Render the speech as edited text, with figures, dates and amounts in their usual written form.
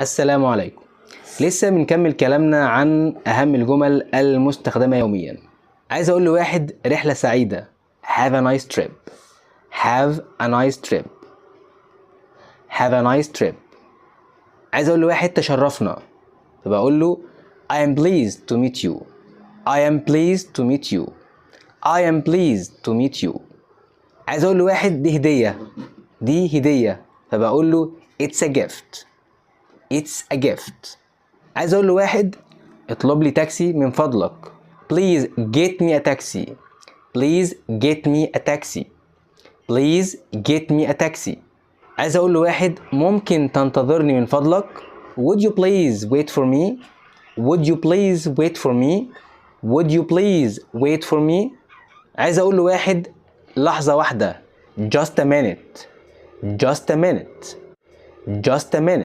السلام عليكم. لسه بنكمل كلامنا عن أهم الجمل المستخدمة يوميا. عايز أقول لواحد رحلة سعيدة. Have a nice trip. Have a nice trip. Have a nice trip. عايز أقول لواحد تشرفنا، فبقول له I am pleased to meet you. I am pleased to meet you. I am pleased to meet you. عايز أقول لواحد دي هدية. دي هدية، فبقول له It's a gift. It's a gift. عايز اقول لواحد اطلب لي تاكسي من فضلك. Please get me a taxi. Please get me a taxi. Please get me a taxi. عايز اقول لواحد ممكن تنتظرني من فضلك. Would you please wait for me? Would you please wait for me? Would you please wait for me? عايز اقول لواحد لحظة واحدة. Just a minute. Just a minute. Just a minute.